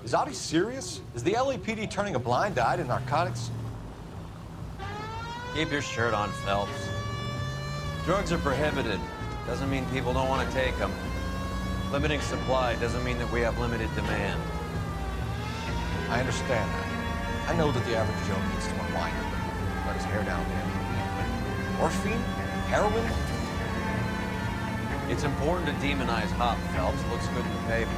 Is Audie serious? Is the LAPD turning a blind eye to narcotics? Keep your shirt on, Phelps. Drugs are prohibited. Doesn't mean people don't want to take them. Limiting supply doesn't mean that we have limited demand. I understand that. I know that the average Joe needs to unwind and let his hair down there. Morphine? Heroin? It's important to demonize hop, Phelps. Looks good in the papers.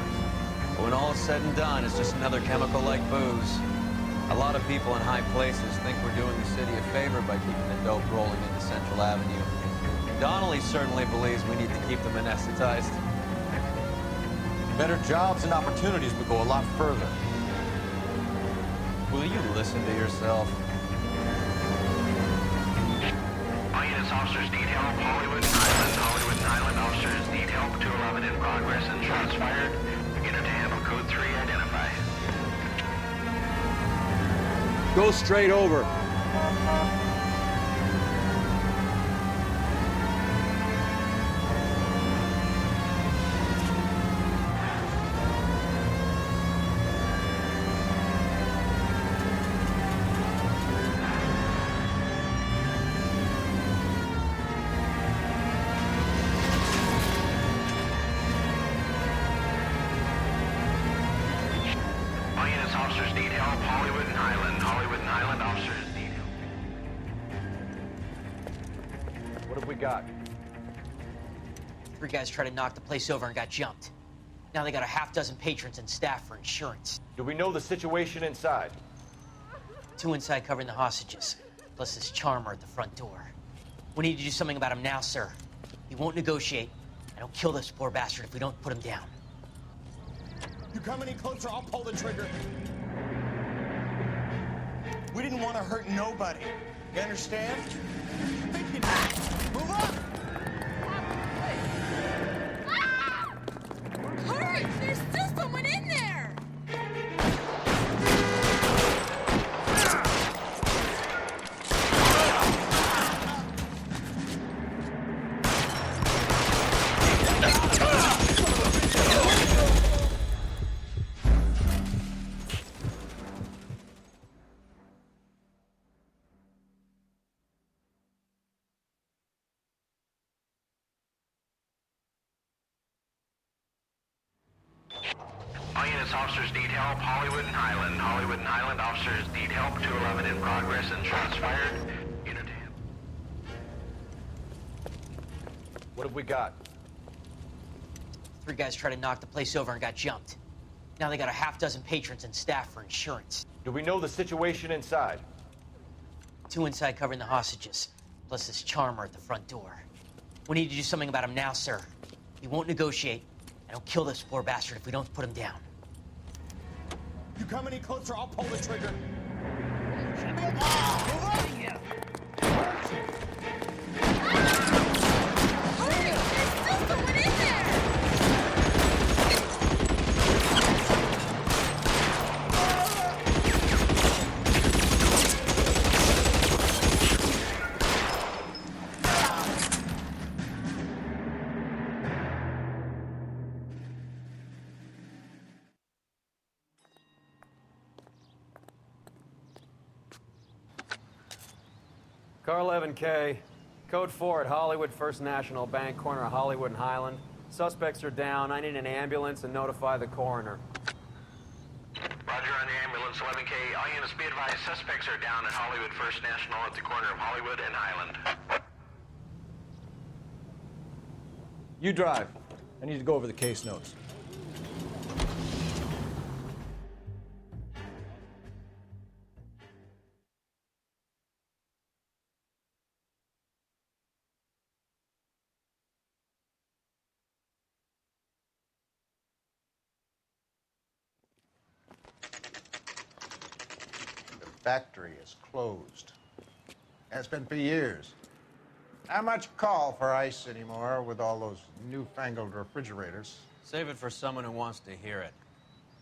But when all is said and done, it's just another chemical like booze. A lot of people in high places think we're doing the city a favor by keeping the dope rolling into Central Avenue. Donnelly certainly believes we need to keep them anesthetized. Better jobs and opportunities would go a lot further. Will you listen to yourself? All units, officers detail, Hollywood and Highland, officers detail, 211 in progress and shots fired. Unit to handle code 3, identify. Go straight over. Officers detail, Hollywood and Highland, officers detail. What have we got? 3 guys tried to knock the place over and got jumped. Now they got a half dozen patrons and staff for insurance. Do we know the situation inside? 2 inside covering the hostages, plus this charmer at the front door. We need to do something about him now, sir. He won't negotiate, and he'll kill this poor bastard if we don't put him down. You come any closer, I'll pull the trigger. We didn't want to hurt nobody. You understand? Move up! Hurry! There's still someone in there! All units, officers detail, Hollywood and Highland, officers detail, 211 in progress and shots fired. Unit to handle. What have we got? 3 guys tried to knock the place over and got jumped. Now they got a half dozen patrons and staff for insurance. Do we know the situation inside? 2 inside covering the hostages, plus this charmer at the front door. We need to do something about him now, sir. He won't negotiate, and he'll kill this poor bastard if we don't put him down. You come any closer, I'll pull the trigger. Hurry! There's still someone in there! Car 11K, code 4 at Hollywood First National Bank, corner of Hollywood and Highland. Suspects are down. I need an ambulance and notify the coroner. Roger on the ambulance, 11K. All units be advised, suspects are down at Hollywood First National at the corner of Hollywood and Highland. You drive. I need to go over the case notes. Factory is closed. Has been for years. Not much call for ice anymore with all those newfangled refrigerators. Save it for someone who wants to hear it.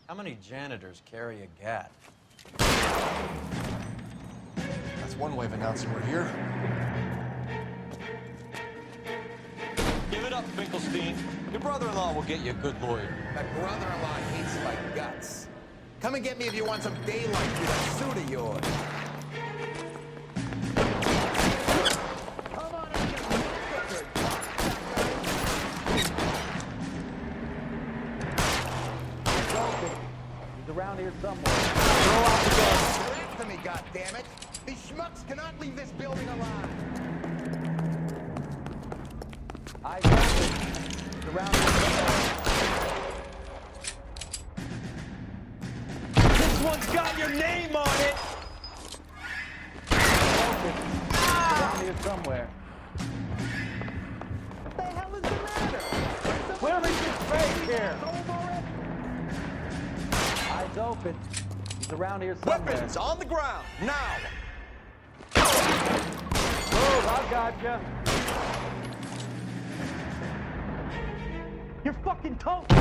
How many janitors carry a gat? That's one way of announcing we're here. Give it up, Finkelstein. Your brother-in-law will get you a good lawyer. My brother-in-law hates my guts. Come and get me if you want some daylight through that suit of yours. Come on and get me. He's around here somewhere. Throw out the gun. You're after me, goddammit. These schmucks cannot leave this building alive. I got it. He's around here somewhere. This one's got your name on it! He's around here somewhere. What the hell is the matter? Clearly just fake here. Eyes open. He's around here somewhere. Weapons on the ground, now! Move, I gotcha. You're fucking toast.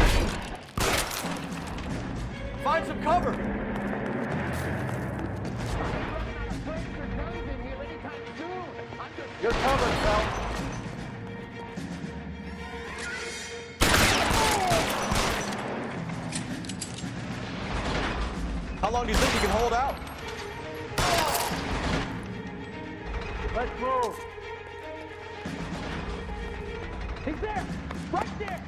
Find some cover! You're covered, Phelps. How long do you think you can hold out? Let's move. He's there! Right there!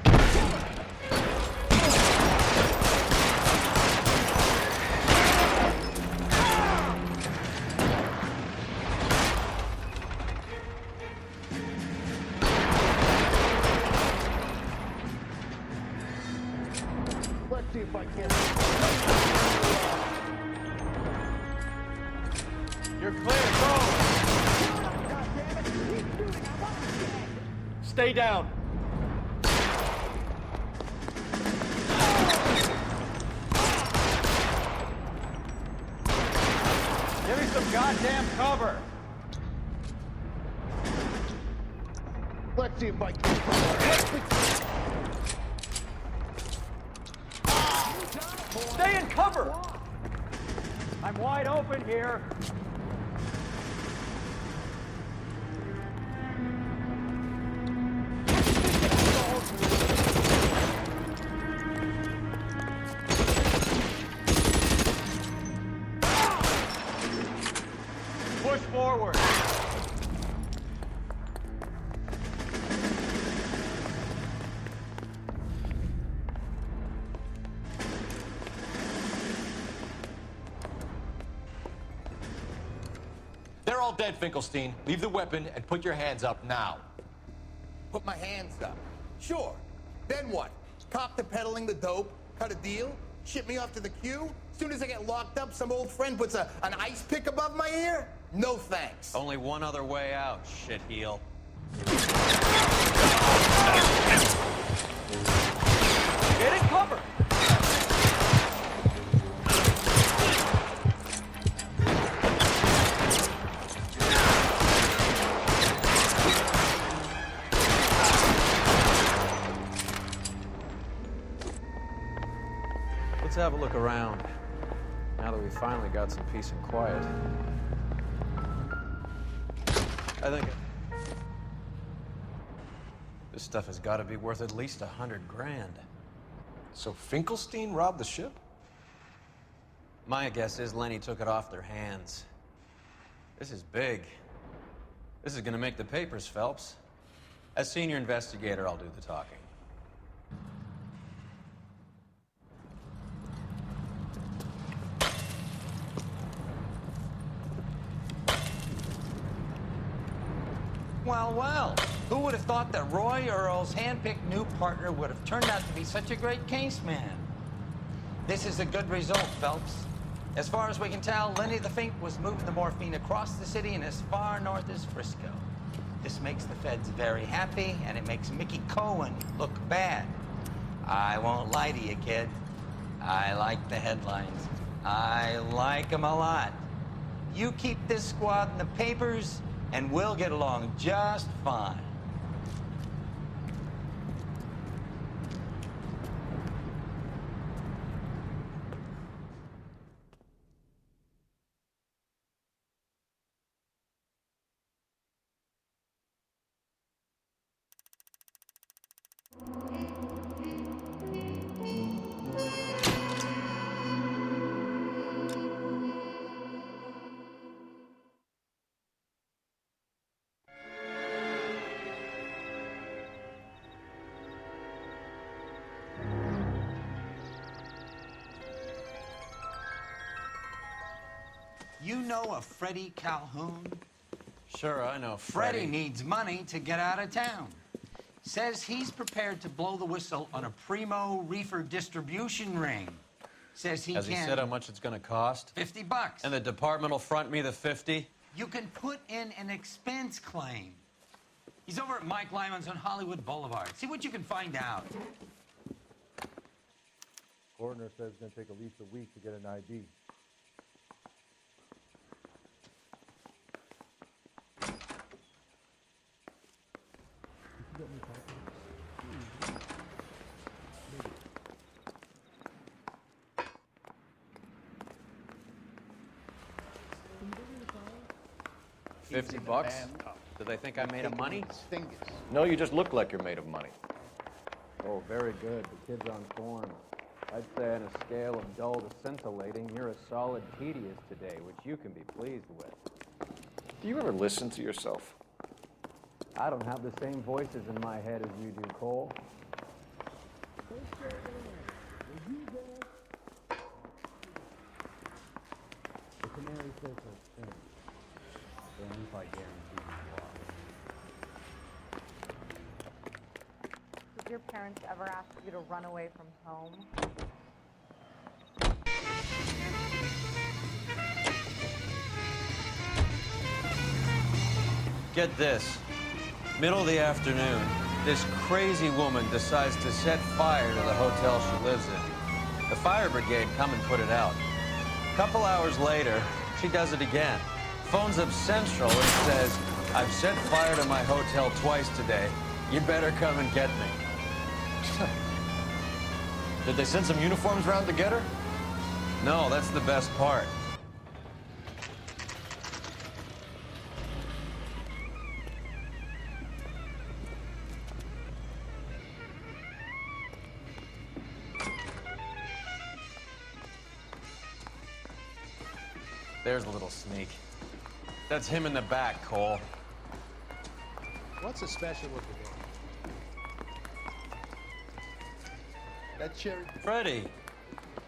Let's see if I can. You're clear, go! Stay down. Give me some goddamn cover. Let's see if I can. Stay in cover! I'm wide open here. Push forward. They're all dead, Finkelstein. Leave the weapon and put your hands up now. Put my hands up. Sure. Then what? Cop to peddling the dope? Cut a deal? Ship me off to the queue? Soon as I get locked up, some old friend puts an ice pick above my ear? No thanks. Only one other way out, shitheel. Get in cover! Let's have a look around, now that we finally got some peace and quiet. I think this stuff has got to be worth at least 100 grand. So Finkelstein robbed the ship? My guess is Lenny took it off their hands. This is big. This is gonna make the papers, Phelps. As senior investigator, I'll do the talking. Well, well, who would have thought that Roy Earl's handpicked new partner would have turned out to be such a great case man? This is a good result, Phelps. As far as we can tell, Lenny the Fink was moving the morphine across the city and as far north as Frisco. This makes the feds very happy, and it makes Mickey Cohen look bad. I won't lie to you, kid. I like the headlines. I like them a lot. You keep this squad in the papers, and we'll get along just fine. know a Freddie Calhoun? Sure, I know Freddie needs money to get out of town. Says he's prepared to blow the whistle on a primo reefer distribution ring. Says he Has he said how much it's going to cost? $50. And the department will front me the 50? You can put in an expense claim. He's over at Mike Lyman's on Hollywood Boulevard. See what you can find out. Coroner says it's going to take at least a week to get an ID. $50? Do they think I'm made of money? No, you just look like you're made of money. Oh, very good. The kid's on form. I'd say on a scale of dull to scintillating, you're a solid tedious today, which you can be pleased with. Do you ever listen to yourself? I don't have the same voices in my head as you do, Cole. The canary says so soon. Then if I guarantee you Did your parents ever ask you to run away from home? Get this. Middle of the afternoon, this crazy woman decides to set fire to the hotel she lives in. The fire brigade come and put it out. A couple hours later, she does it again. Phones up Central and says, I've set fire to my hotel twice today. You better come and get me. Did they send some uniforms around to get her? No, that's the best part. There's a little sneak. That's him in the back, Cole. What's so special with the game? That cherry. Freddie,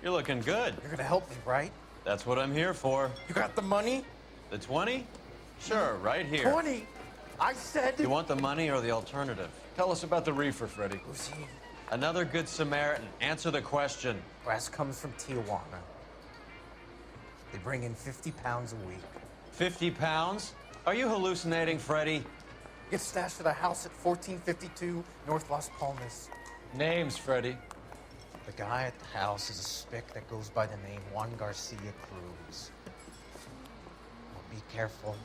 you're looking good. You're gonna help me, right? That's what I'm here for. You got the money? The 20? Sure, right here. 20? I said... You want the money or the alternative? Tell us about the reefer, Freddie. Who's he? Another good Samaritan. Answer the question. Grass comes from Tijuana. They bring in 50 pounds a week. 50 pounds? Are you hallucinating, Freddie? Gets stashed at a house at 1452 North Las Palmas. Names, Freddie. The guy at the house is a spick that goes by the name Juan Garcia Cruz. Well, be careful.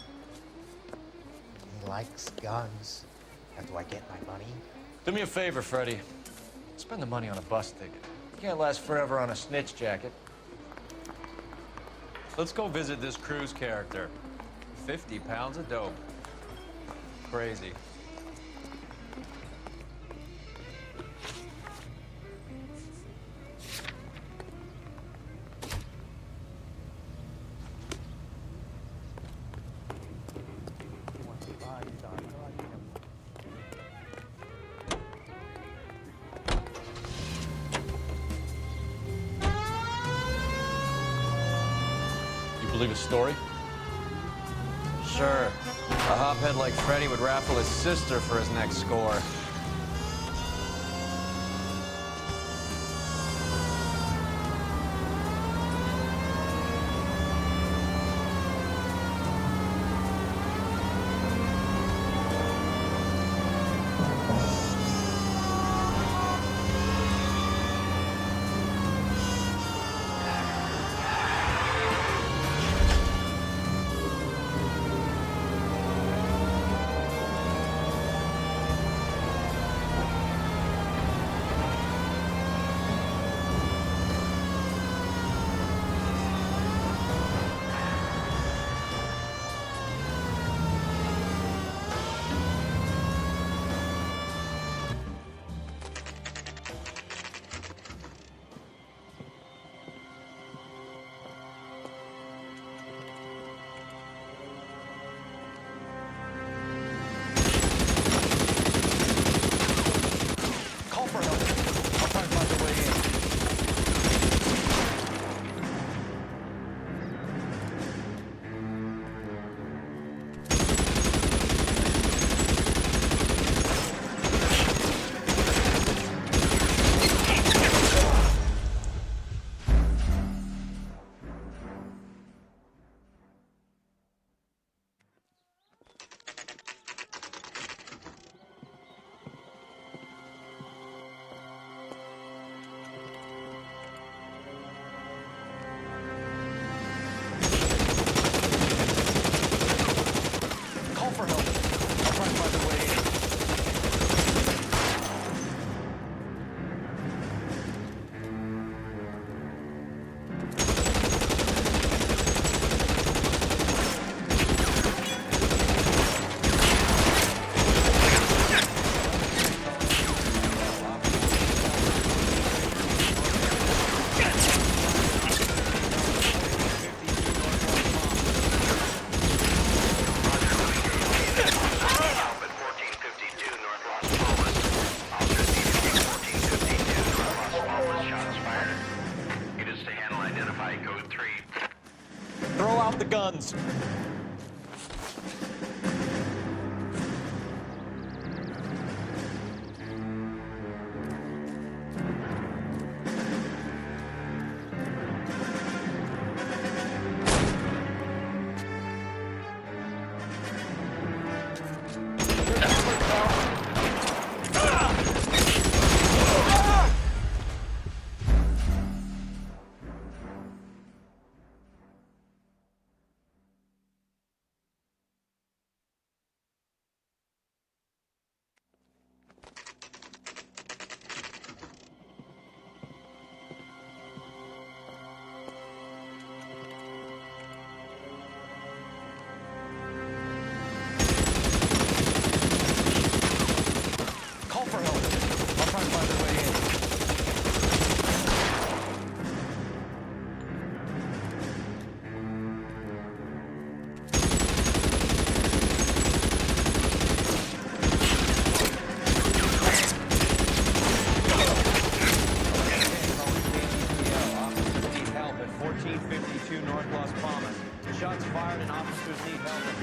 He likes guns. How do I get my money? Do me a favor, Freddie. Spend the money on a bus ticket. You can't last forever on a snitch jacket. Let's go visit this Cruz character. 50 pounds of dope. Crazy. Believe his story? Sure. A hophead like Freddie would raffle his sister for his next score.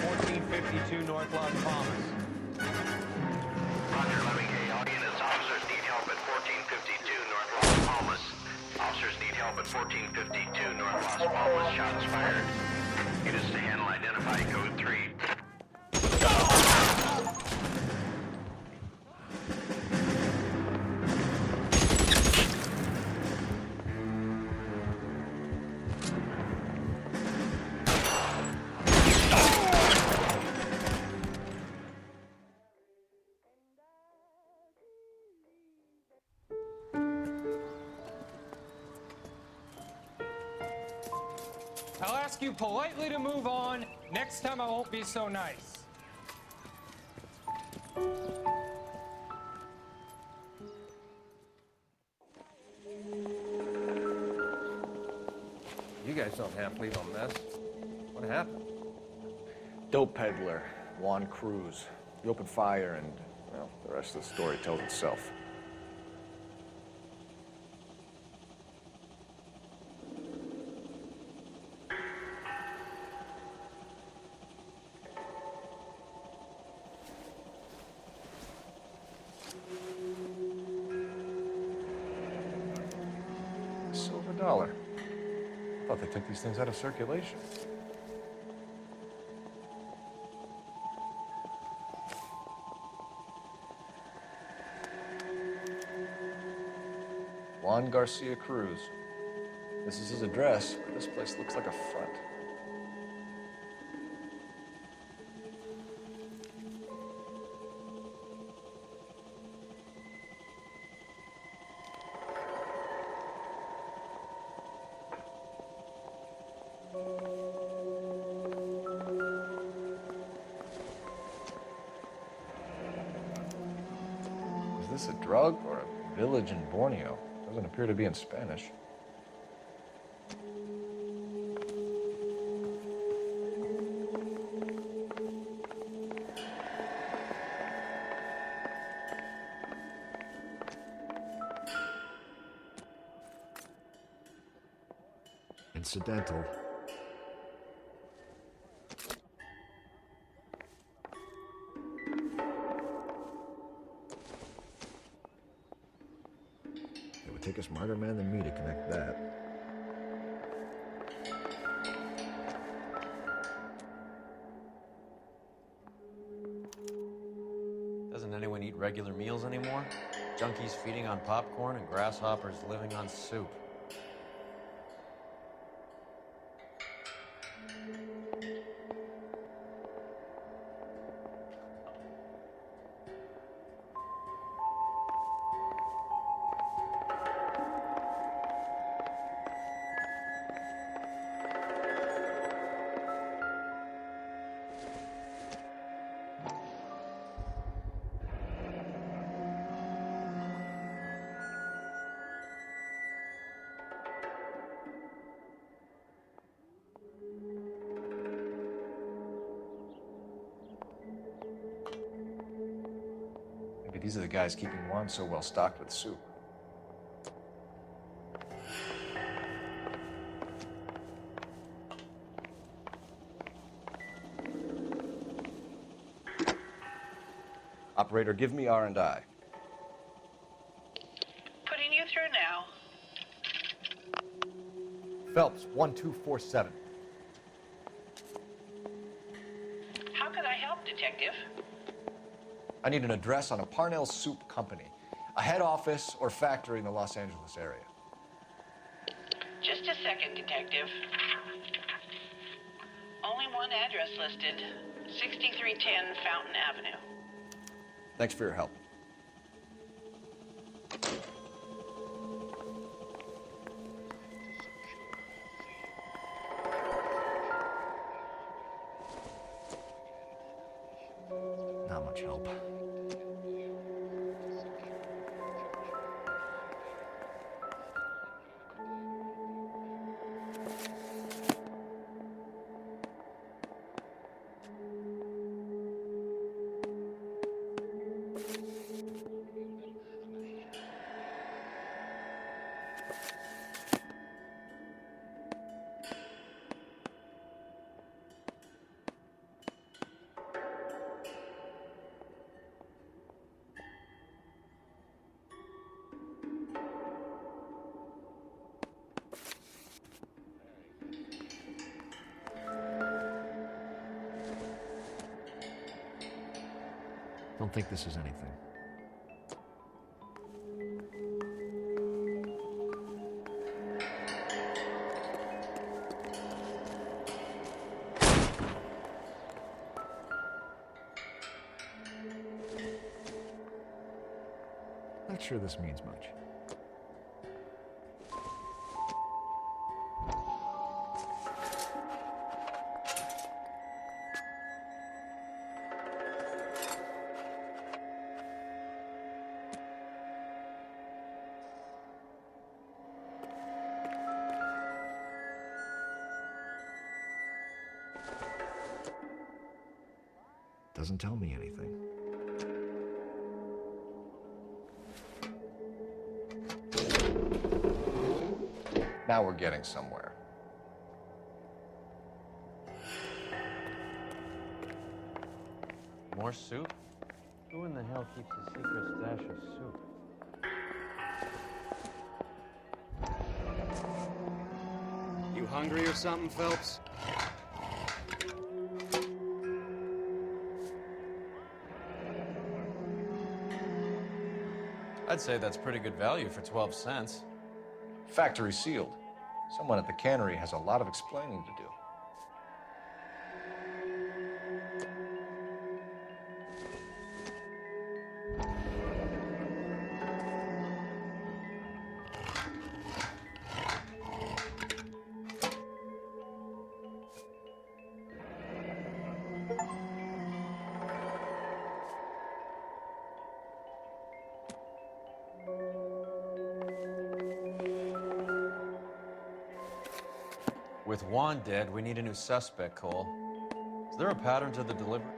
1452 North Las Palmas. Roger, 11K. All units, officers need help at 1452 North Las Palmas. Officers need help at 1452 North Las Palmas. Shots fired. Units to handle, identify code 3. I'll ask you politely to move on. Next time I won't be so nice. You guys don't have to leave a mess. What happened? Dope peddler, Juan Cruz. He opened fire and, well, the rest of the story tells itself. Silver dollar. Thought they took these things out of circulation. Juan Garcia Cruz. This is his address, but this place looks like a front. Is this a drug or a village in Borneo? Doesn't appear to be in Spanish. Incidental. It would take a smarter man than me to connect that. Doesn't anyone eat regular meals anymore? Junkies feeding on popcorn and grasshoppers living on soup. Maybe these are the guys keeping Juan so well stocked with soup. Operator, give me R&I. Putting you through now. Phelps, 1247. How could I help, Detective? I need an address on a Parnell Soup Company, a head office or factory in the Los Angeles area. Just a second, Detective. Only one address listed. 6310 Fountain Avenue. Thanks for your help. Not much help. Don't think this is anything. Not sure this means much. Doesn't tell me anything. Now we're getting somewhere. More soup? Who in the hell keeps a secret stash of soup? You hungry or something, Phelps? I'd say that's pretty good value for 12 cents. Factory sealed. Someone at the cannery has a lot of explaining to do. With Juan dead, we need a new suspect, Cole. Is there a pattern to the delivery?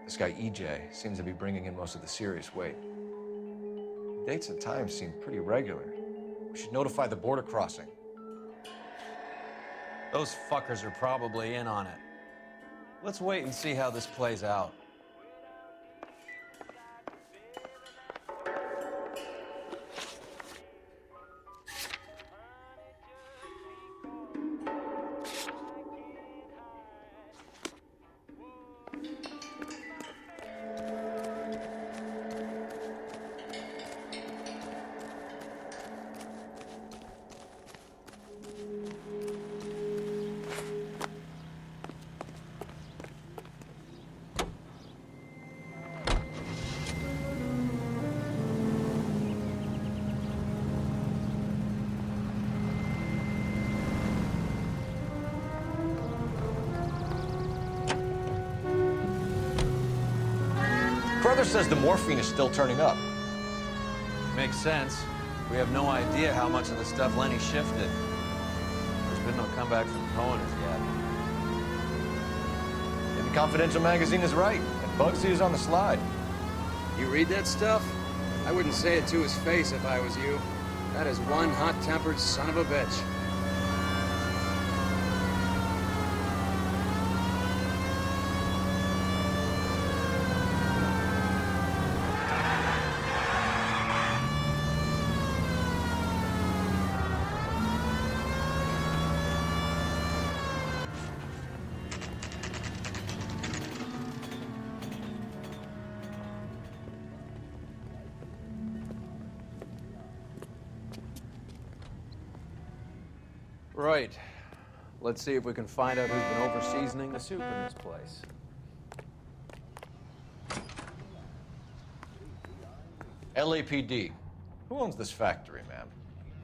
This guy EJ seems to be bringing in most of the serious weight. Dates and times seem pretty regular. We should notify the border crossing. Those fuckers are probably in on it. Let's wait and see how this plays out. Brother says the morphine is still turning up. Makes sense. We have no idea how much of the stuff Lenny shifted. There's been no comeback from Cohen as yet. Maybe Confidential magazine is right, and Bugsy is on the slide. You read that stuff? I wouldn't say it to his face if I was you. That is one hot-tempered son of a bitch. Right. Let's see if we can find out who's been over-seasoning the soup in this place. LAPD. Who owns this factory, ma'am?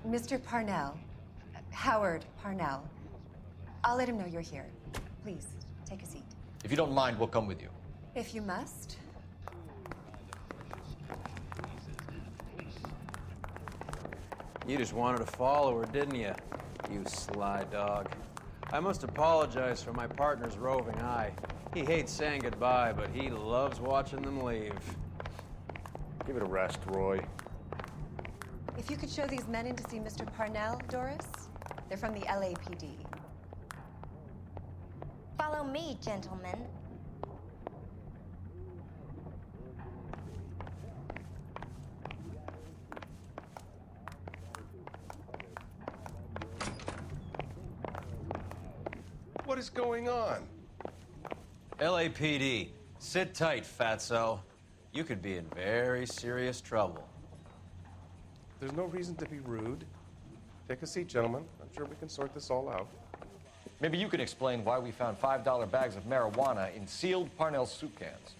Mr. Parnell. Howard Parnell. I'll let him know you're here. Please, take a seat. If you don't mind, we'll come with you. If you must. You just wanted to follow her, didn't you? You sly dog. I must apologize for my partner's roving eye. He hates saying goodbye, but he loves watching them leave. Give it a rest, Roy. If you could show these men in to see Mr. Parnell, Doris. They're from the LAPD. Follow me, gentlemen. What is going on? LAPD. Sit tight, fatso. you could be in very serious trouble. There's no reason to be rude. Take a seat, gentlemen. I'm sure we can sort this all out. Maybe you can explain why we found $5 bags of marijuana in sealed Parnell soup cans.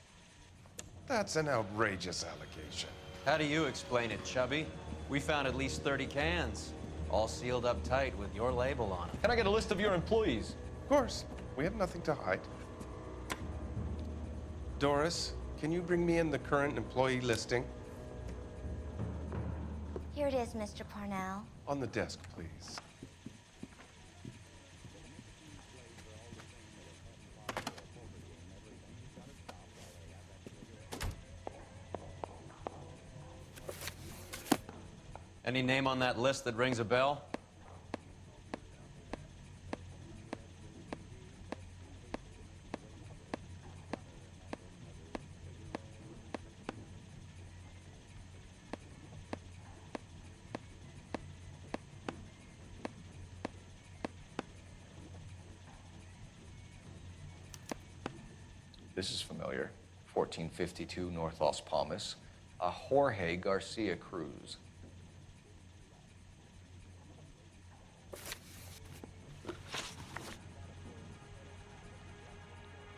That's an outrageous allegation. How do you explain it, Chubby? We found at least 30 cans, all sealed up tight with your label on them. Can I get a list of your employees? Of course. We have nothing to hide. Doris, can you bring me in the current employee listing? Here it is, Mr. Parnell. On the desk, please. Any name on that list that rings a bell? This is familiar. 1452 North Las Palmas. A Jorge Garcia Cruz.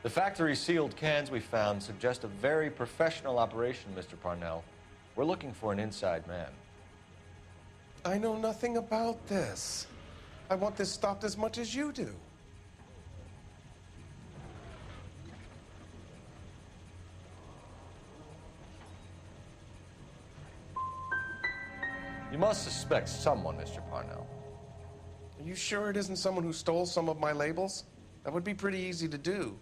The factory sealed cans we found suggest a very professional operation, Mr. Parnell. We're looking for an inside man. I know nothing about this. I want this stopped as much as you do. You must suspect someone, Mr. Parnell. Are you sure it isn't someone who stole some of my labels? That would be pretty easy to do.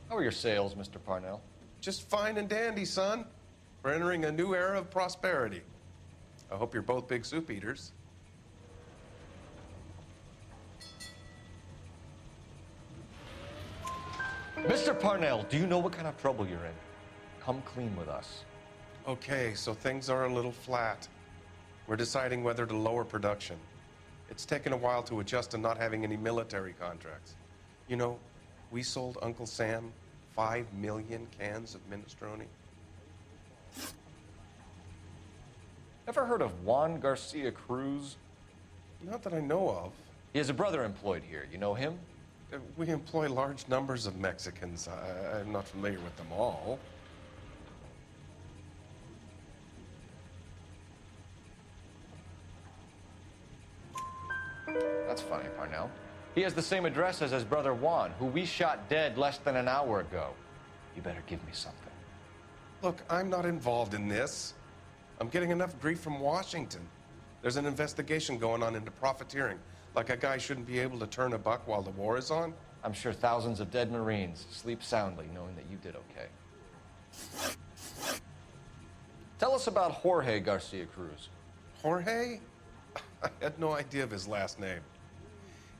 How are your sales, Mr. Parnell? Just fine and dandy, son. We're entering a new era of prosperity. I hope you're both big soup eaters. Mr. Parnell, do you know what kind of trouble you're in? Come clean with us. Okay, so things are a little flat. We're deciding whether to lower production. It's taken a while to adjust to not having any military contracts. You know, we sold Uncle Sam 5 million cans of minestrone. Ever heard of Juan Garcia Cruz? Not that I know of. He has a brother employed here. You know him? We employ large numbers of Mexicans. I'm not familiar with them all. That's funny, Parnell. He has the same address as his brother Juan, who we shot dead less than an hour ago. You better give me something. Look, I'm not involved in this. I'm getting enough grief from Washington. There's an investigation going on into profiteering. Like a guy shouldn't be able to turn a buck while the war is on. I'm sure thousands of dead Marines sleep soundly knowing that you did okay. Tell us about Jorge Garcia Cruz. Jorge? I had no idea of his last name.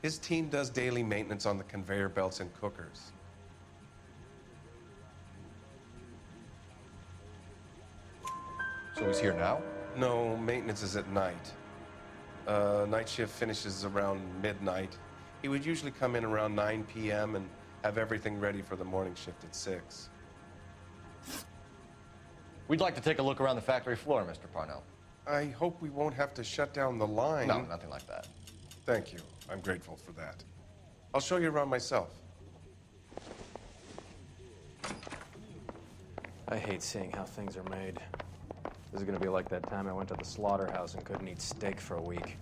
His team does daily maintenance on the conveyor belts and cookers. So he's here now? No, maintenance is at night. Night shift finishes around midnight. He would usually come in around 9 p.m. and have everything ready for the morning shift at 6. We'd like to take a look around the factory floor, Mr. Parnell. I hope we won't have to shut down the line. No, nothing like that. Thank you. I'm grateful for that. I'll show you around myself. I hate seeing how things are made. This is gonna be like that time I went to the slaughterhouse and couldn't eat steak for a week.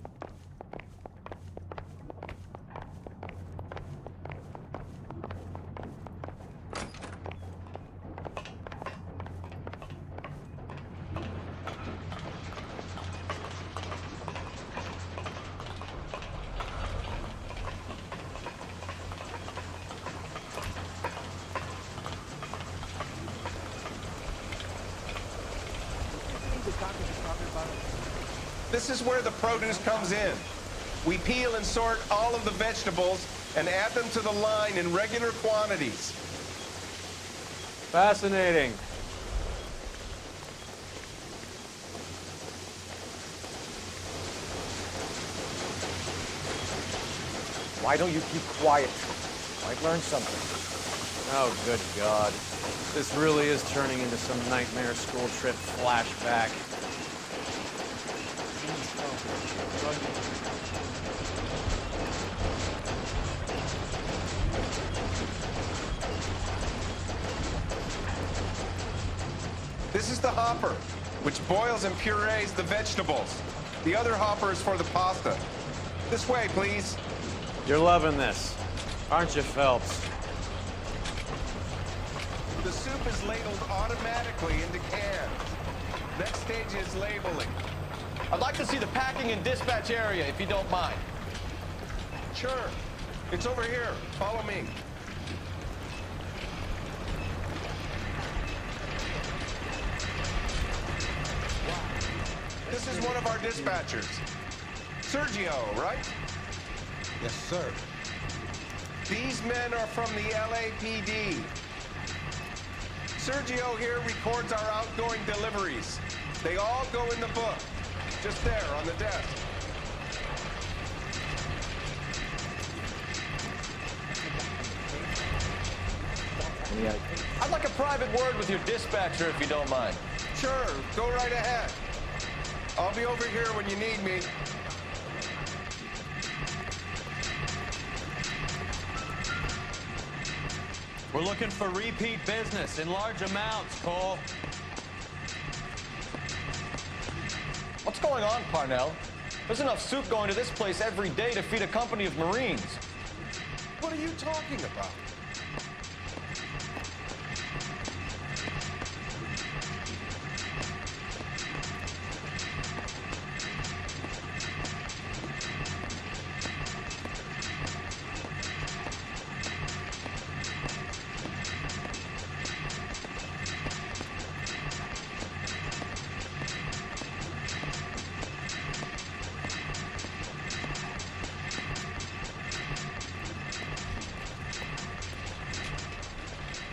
This is where the produce comes in. We peel and sort all of the vegetables and add them to the line in regular quantities. Fascinating. Why don't you keep quiet? Might learn something. Oh, good God. This really is turning into some nightmare school trip flashback. This is the hopper, which boils and purees the vegetables. The other hopper is for the pasta. This way, please. You're loving this, aren't you, Phelps? The soup is ladled automatically into cans. Next stage is labeling. I'd like to see the packing and dispatch area, if you don't mind. Sure. It's over here. Follow me. This is one of our dispatchers. Sergio, right? Yes, sir. These men are from the LAPD. Sergio here records our outgoing deliveries. They all go in the book, just there on the desk. I'd like a private word with your dispatcher, if you don't mind. Sure, go right ahead. I'll be over here when you need me. We're looking for repeat business in large amounts, Cole. What's going on, Parnell? There's enough soup going to this place every day to feed a company of Marines. What are you talking about?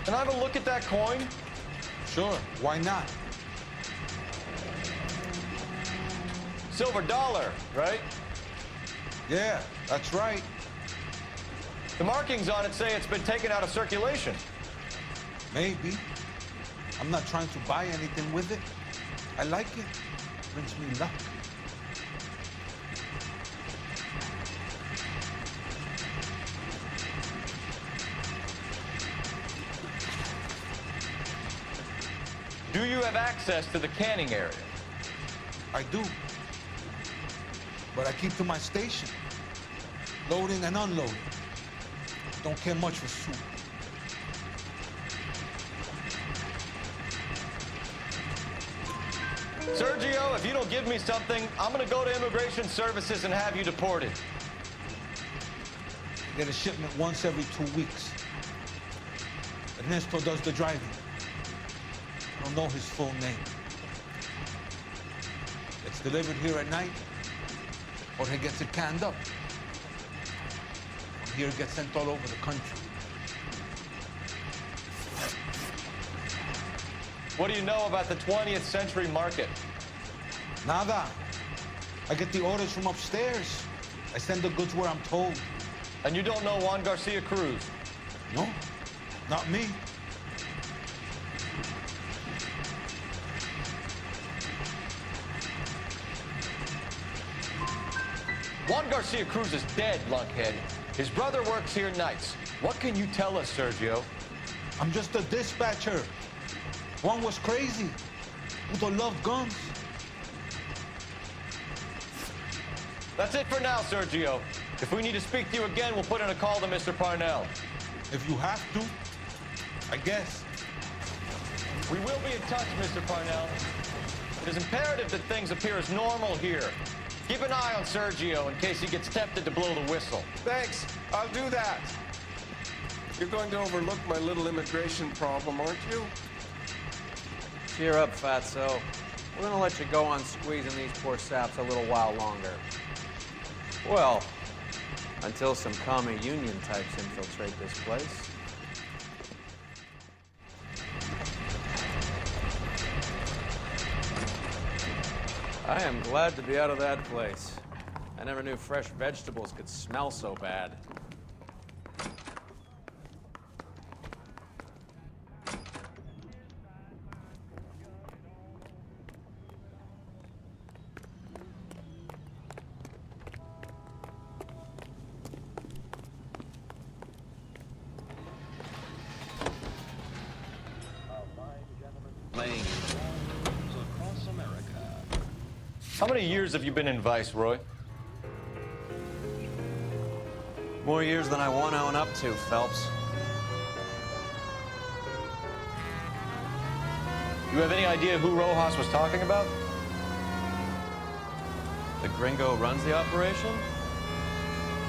Can I have a look at that coin? Sure, why not? Silver dollar, right? Yeah, that's right. The markings on it say it's been taken out of circulation. Maybe. I'm not trying to buy anything with it. I like it. Brings me luck. Do you have access to the canning area? I do. But I keep to my station. Loading and unloading. Don't care much for soup. Sergio, if you don't give me something, I'm gonna go to Immigration Services and have you deported. I get a shipment once every 2 weeks. Ernesto does the driving. I don't know his full name. It's delivered here at night, or he gets it canned up. From here, it gets sent all over the country. What do you know about the 20th century market? Nada. I get the orders from upstairs. I send the goods where I'm told. And you don't know Juan Garcia Cruz? No, not me. Juan Garcia Cruz is dead, lunkhead. His brother works here nights. What can you tell us, Sergio? I'm just a dispatcher. Juan was crazy. Udo loved guns. That's it for now, Sergio. If we need to speak to you again, we'll put in a call to Mr. Parnell. If you have to, I guess. We will be in touch, Mr. Parnell. It is imperative that things appear as normal here. Keep an eye on Sergio in case he gets tempted to blow the whistle. Thanks. I'll do that. You're going to overlook my little immigration problem, aren't you? Cheer up, Fatso. We're gonna let you go on squeezing these poor saps a little while longer. Well, until some commie union types infiltrate this place. I am glad to be out of that place. I never knew fresh vegetables could smell so bad. How many years have you been in Vice, Roy? More years than I want to own up to, Phelps. You have any idea who Rojas was talking about? The gringo runs the operation?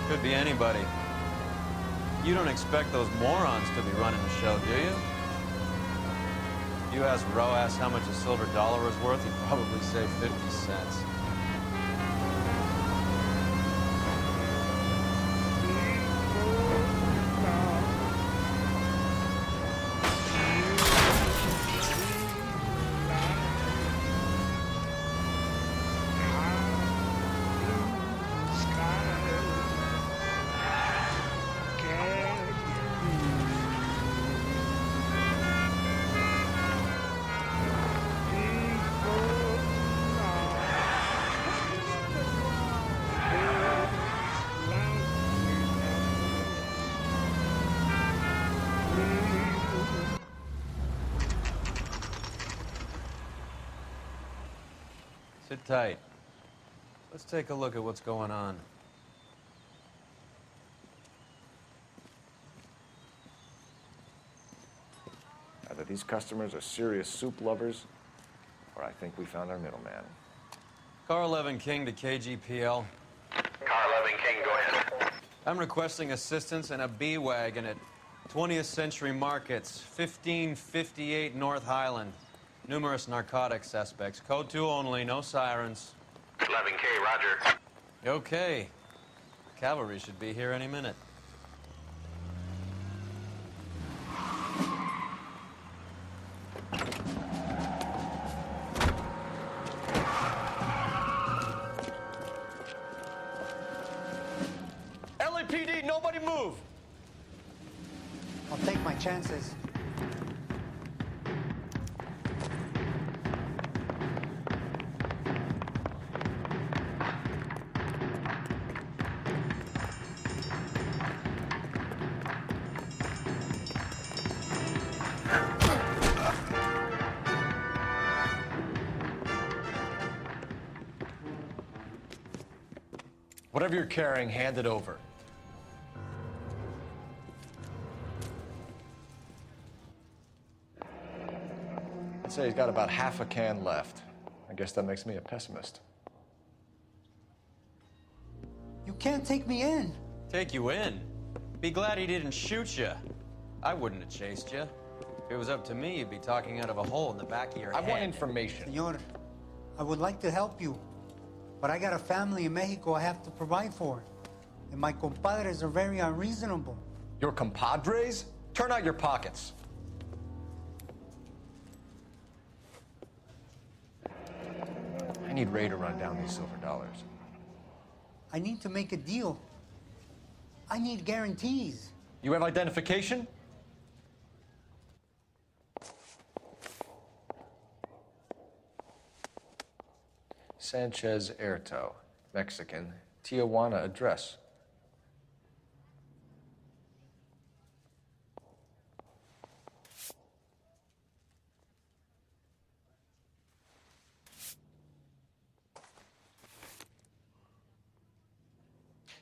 Could be anybody. You don't expect those morons to be running the show, do you? You asked Rojas how much a silver dollar was worth, he'd probably say 50 cents. Sit tight. Let's take a look at what's going on. Either these customers are serious soup lovers, or I think we found our middleman. Car 11 King to KGPL. Car 11 King, go ahead. I'm requesting assistance in a B-Wagon at 20th Century Markets, 1558 North Highland. Numerous narcotic suspects. Code 2 only, no sirens. 11K, roger. Okay. Cavalry should be here any minute. LAPD, nobody move! I'll take my chances. Whatever you're carrying, hand it over. I'd say he's got about half a can left. I guess that makes me a pessimist. You can't take me in. Take you in? Be glad he didn't shoot you. I wouldn't have chased you. If it was up to me, you'd be talking out of a hole in the back of your head. I want information. Senor, I would like to help you, but I got a family in Mexico I have to provide for. And my compadres are very unreasonable. Your compadres? Turn out your pockets. I need Ray to run down these silver dollars. I need to make a deal. I need guarantees. You have identification? Sanchez Erto, Mexican, Tijuana address.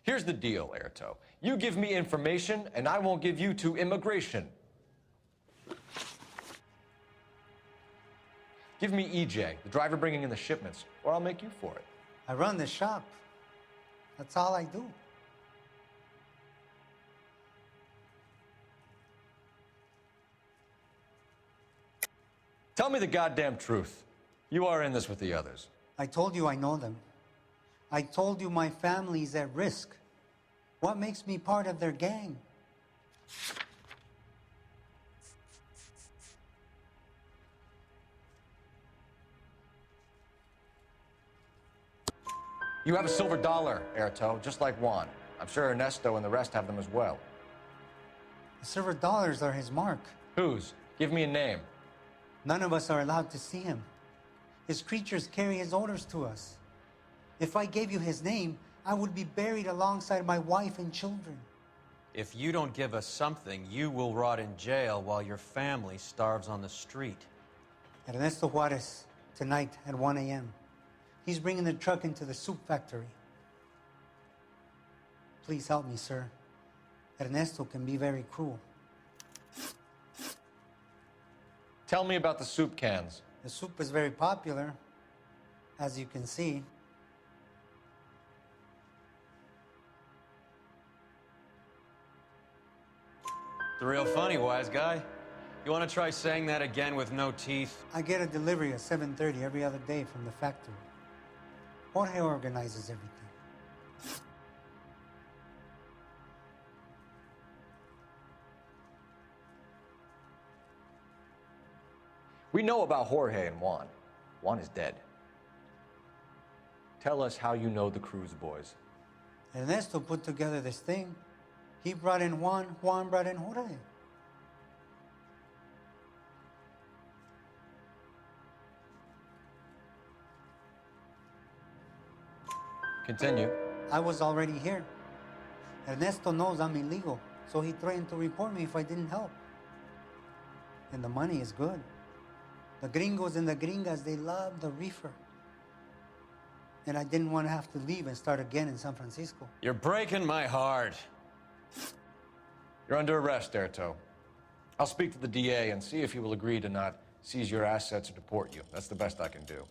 Here's the deal, Erto. You give me information, and I won't give you to immigration. Give me EJ, the driver bringing in the shipments, or I'll make you for it. I run the shop. That's all I do. Tell me the goddamn truth. You are in this with the others. I told you I know them. I told you my family's at risk. What makes me part of their gang? You have a silver dollar, Erto, just like Juan. I'm sure Ernesto and the rest have them as well. The silver dollars are his mark. Whose? Give me a name. None of us are allowed to see him. His creatures carry his orders to us. If I gave you his name, I would be buried alongside my wife and children. If you don't give us something, you will rot in jail while your family starves on the street. Ernesto Juarez, tonight at 1 a.m. He's bringing the truck into the soup factory. Please help me, sir. Ernesto can be very cruel. Tell me about the soup cans. The soup is very popular, as you can see. It's real funny, wise guy. You want to try saying that again with no teeth? I get a delivery at 7:30 every other day from the factory. Jorge organizes everything. We know about Jorge and Juan. Juan is dead. Tell us how you know the Cruz boys. Ernesto put together this thing. He brought in Juan, Juan brought in Jorge. Continue. I was already here. Ernesto knows I'm illegal, so he threatened to report me if I didn't help. And the money is good. The gringos and the gringas, they love the reefer. And I didn't want to have to leave and start again in San Francisco. You're breaking my heart. You're under arrest, Erto. I'll speak to the DA and see if he will agree to not seize your assets or deport you. That's the best I can do.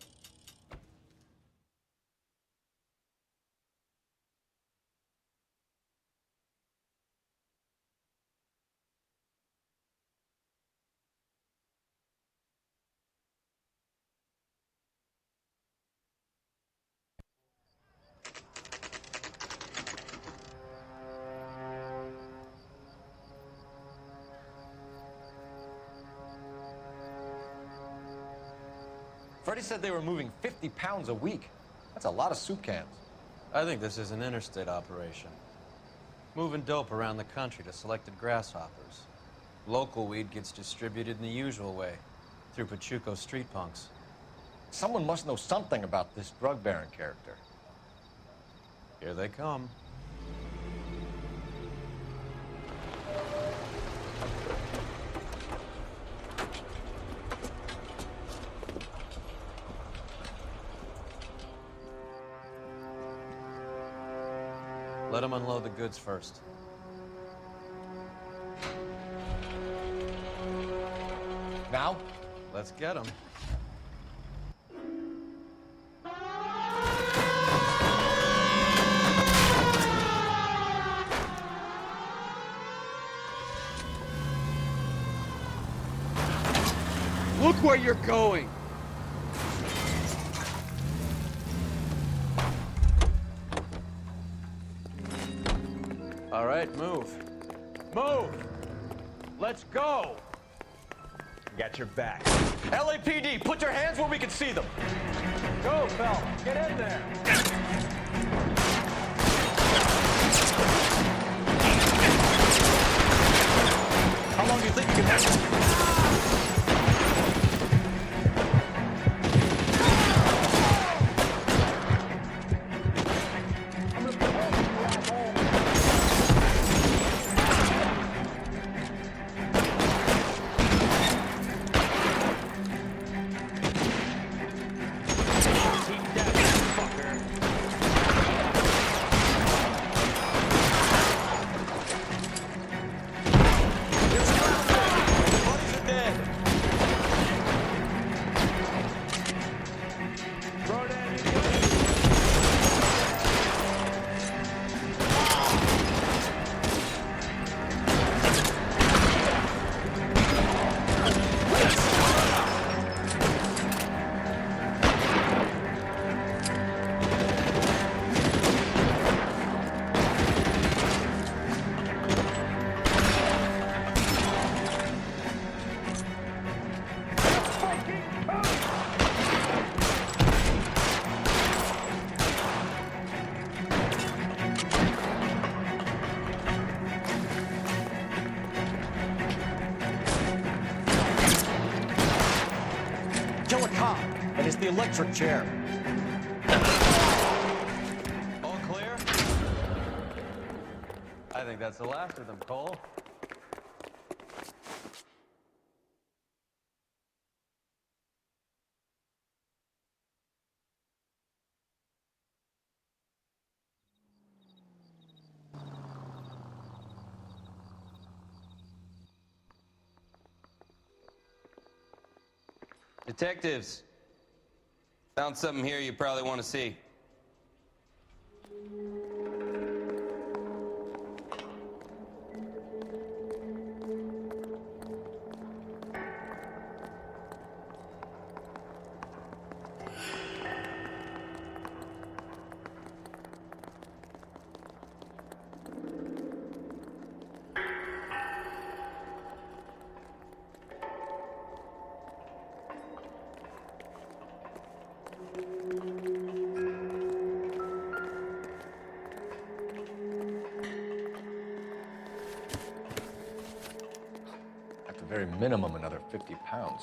Freddie said they were moving 50 pounds a week. That's a lot of soup cans. I think this is an interstate operation. Moving dope around the country to selected grasshoppers. Local weed gets distributed in the usual way, through Pachuco street punks. Someone must know something about this drug baron character. Here they come. Let them unload the goods first. Now? Let's get them. Look where you're going! All right, move. Move! Let's go! Got your back. LAPD, put your hands where we can see them. Go, Phelps. Get in there. How long do you think you can have? And it's the electric chair. All clear? I think that's the last of them, Cole. Detectives, found something here you probably want to see. At the very minimum, another 50 pounds.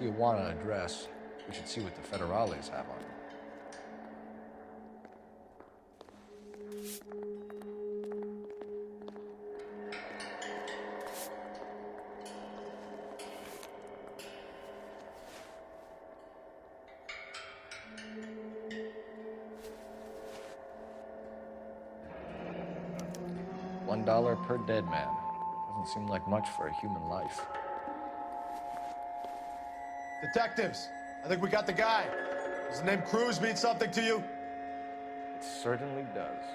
Tijuana address. We should see what the federales have on it. $1 per dead man. Doesn't seem like much for a human life. Detectives, I think we got the guy. Does the name Cruz mean something to you? It certainly does.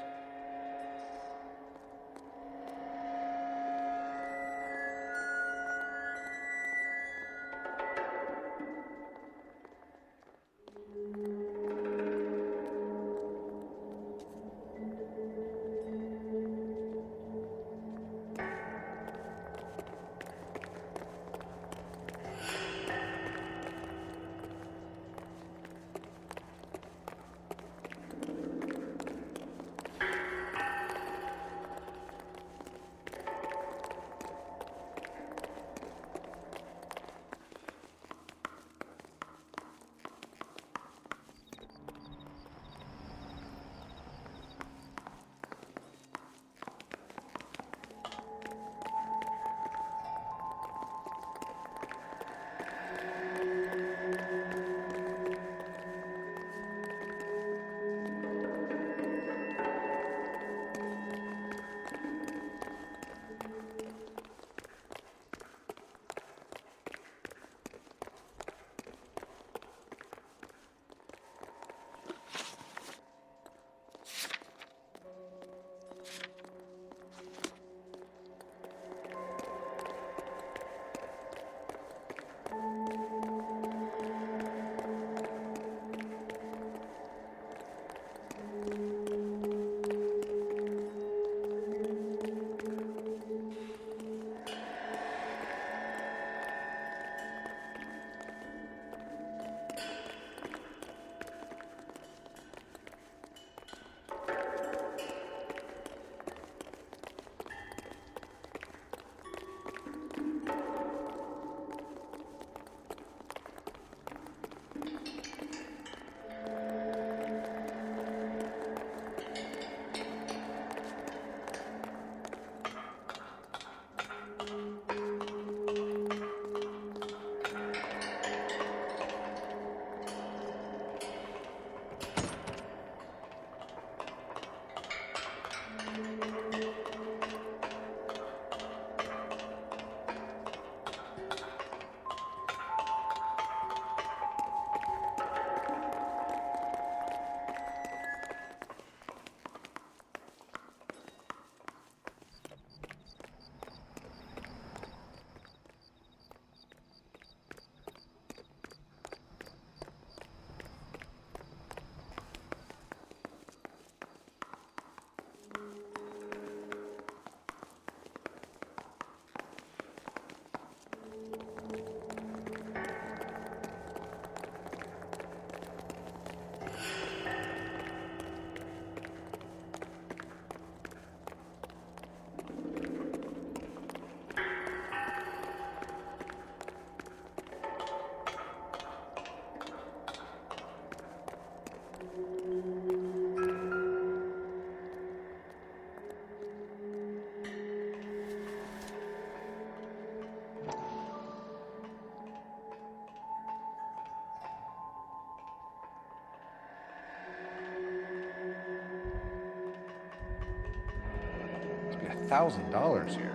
be $1,000 here.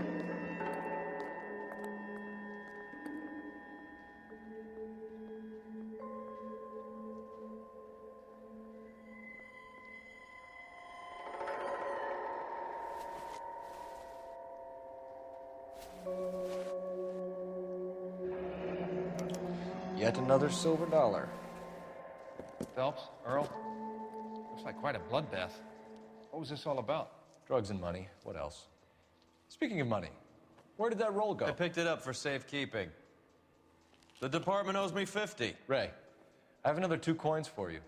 Yet another silver dollar. Phelps, Earl, looks like quite a bloodbath. What was this all about? Drugs and money. What else? Speaking of money, where did that roll go? I picked it up for safekeeping. The department owes me 50. Ray, I have another 2 coins for you.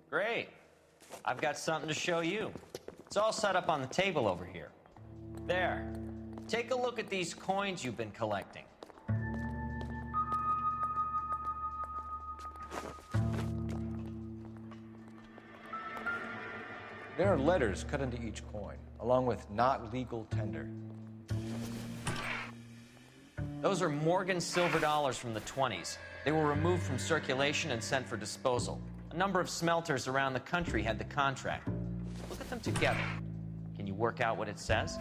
Great. I've got something to show you. It's all set up on the table over here. There. Take a look at these coins you've been collecting. There are letters cut into each coin, along with not legal tender. Those are Morgan silver dollars from the 20s. They were removed from circulation and sent for disposal. A number of smelters around the country had the contract. Look at them together. Can you work out what it says?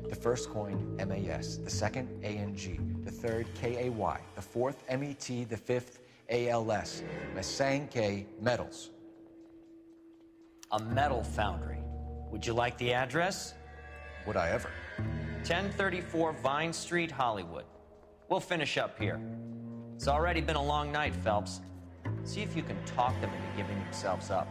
The first coin, MAS. The second, ANG. The third, KAY. The fourth, MET. The fifth, ALS. Masanke Metals. A metal foundry. Would you like the address? Would I ever? 1034 Vine Street, Hollywood. We'll finish up here. It's already been a long night, Phelps. See if you can talk them into giving themselves up.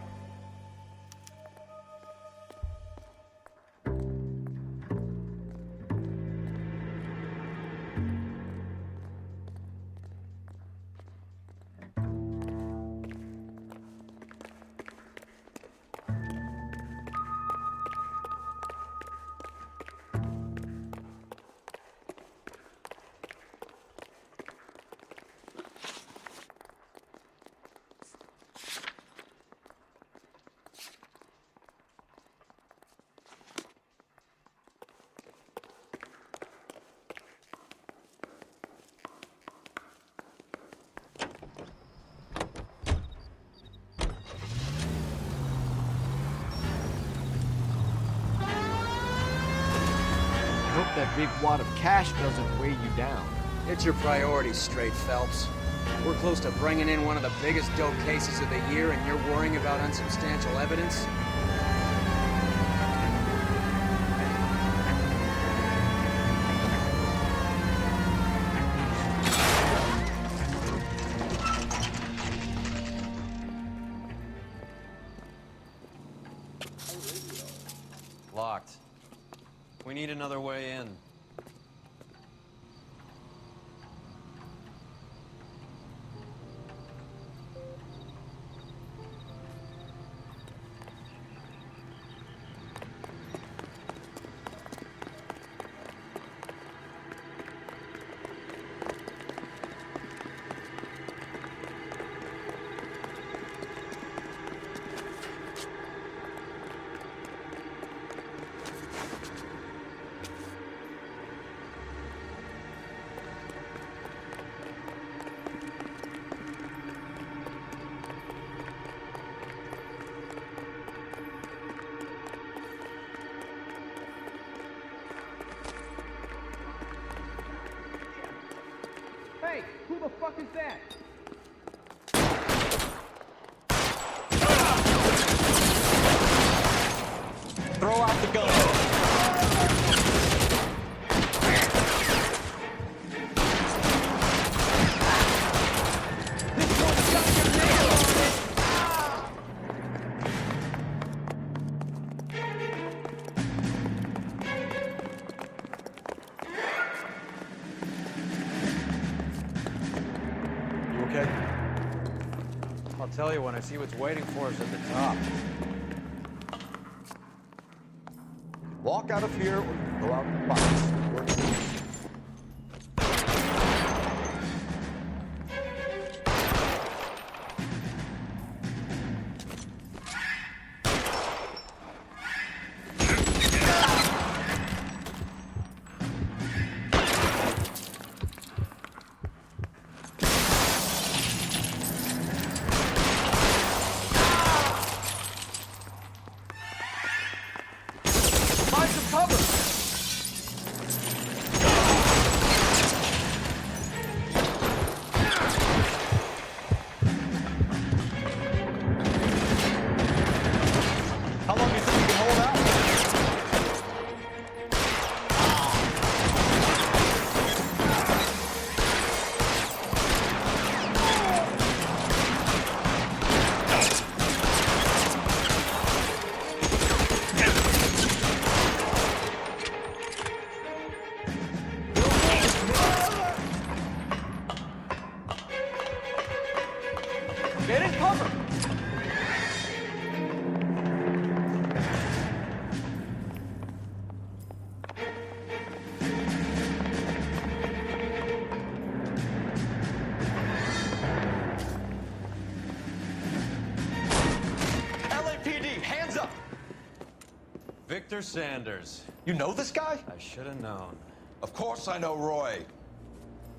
that big wad of cash doesn't weigh you down. Get your priorities straight, Phelps. We're close to bringing in one of the biggest dope cases of the year, and you're worrying about unsubstantial evidence? Locked. We need another way in. Hey, who the fuck is that? Throw out the gun. You okay? I'll tell you when I see what's waiting for us at the top. Walk out of here or you can go out in the box. Work with me. Find some cover! How long do you think you can hold out? Get in cover! LAPD, hands up! Victor Sanders. You know this guy? I should have known. Of course I know Roy.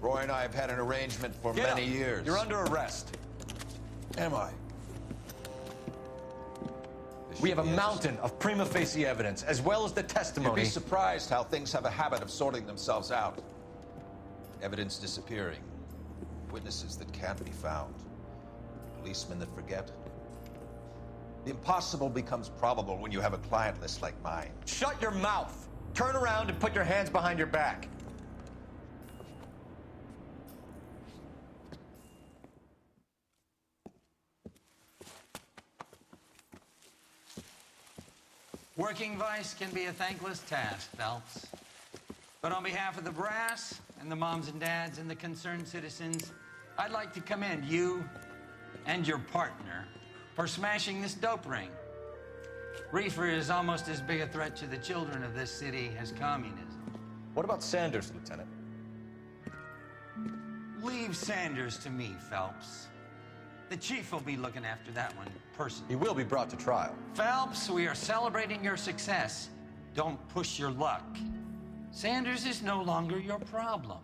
Roy and I have had an arrangement for Get many up. years. You're under arrest. Am I? We have a mountain of prima facie evidence, as well as the You'd testimony. be surprised how things have a habit of sorting themselves out. Evidence disappearing. Witnesses that can't be found. Policemen that forget. The impossible becomes probable when you have a client list like mine. Shut your mouth! Turn around and put your hands behind your back. Working vice can be a thankless task, Phelps. But on behalf of the brass and the moms and dads and the concerned citizens, I'd like to commend you and your partner for smashing this dope ring. Reefer is almost as big a threat to the children of this city as communism. What about Sanders, Lieutenant? Leave Sanders to me, Phelps. The chief will be looking after that one personally. He will be brought to trial. Phelps, we are celebrating your success. Don't push your luck. Sanders is no longer your problem.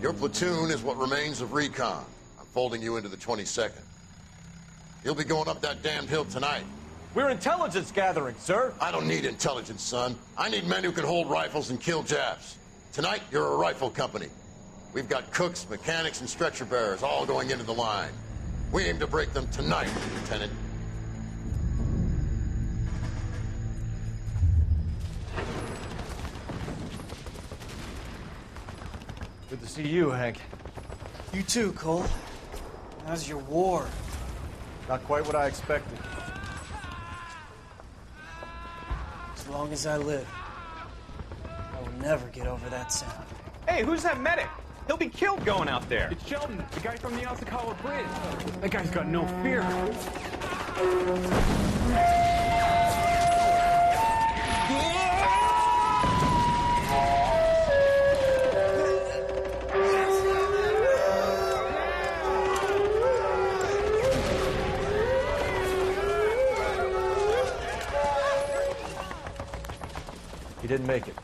Your platoon is what remains of recon. I'm folding you into the 22nd. You'll be going up that damned hill tonight. We're intelligence gathering, sir. I don't need intelligence, son. I need men who can hold rifles and kill Japs. Tonight, you're a rifle company. We've got cooks, mechanics, and stretcher bearers all going into the line. We aim to break them tonight, Lieutenant. Good to see you, Hank. You too, Cole. How's your war? Not quite what I expected. As long as I live, I will never get over that sound. Hey, who's that medic? He'll be killed going out there. It's Sheldon, the guy from the Asakawa Bridge. That guy's got no fear. He didn't make it.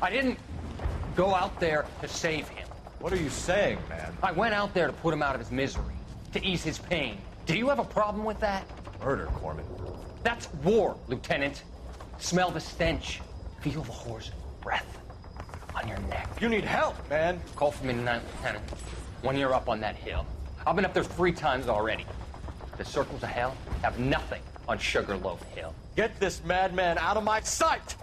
I didn't go out there to save him. What are you saying, man? I went out there to put him out of his misery, to ease his pain. Do you have a problem with that? Murder, Corman. That's war, Lieutenant. Smell the stench. Feel the horse's breath on your neck. You need help, man. Call for me tonight, Lieutenant. When you're up on that hill. I've been up there 3 times already. The circles of hell have nothing on Sugarloaf Hill. Get this madman out of my sight!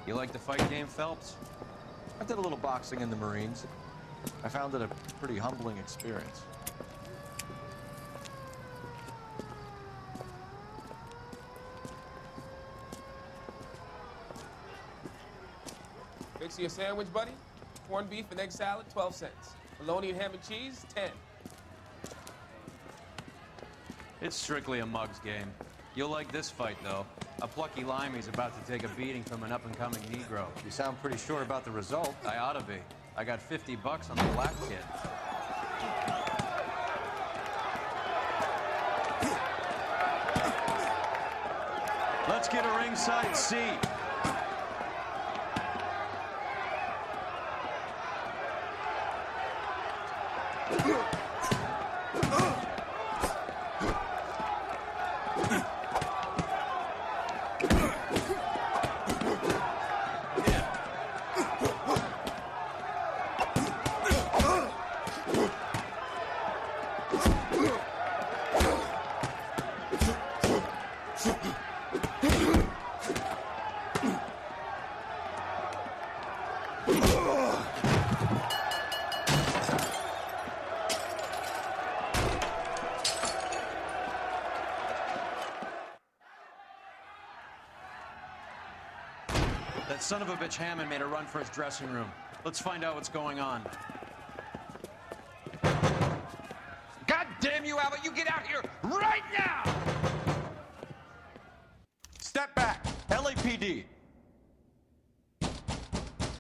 You like the fight game, Phelps? I did a little boxing in the Marines. I found it a pretty humbling experience. Fix you a sandwich, buddy? Corned beef and egg salad, 12 cents. Bologna and ham and cheese, 10. It's strictly a mug's game. You'll like this fight, though. A plucky limey's about to take a beating from an up-and-coming Negro. You sound pretty sure about the result. I ought to be. I got $50 on the black kid. Let's get a ringside seat. That son of a bitch Hammond made a run for his dressing room. Let's find out what's going on. God damn you, Albert! You get out here right now! Step back! LAPD!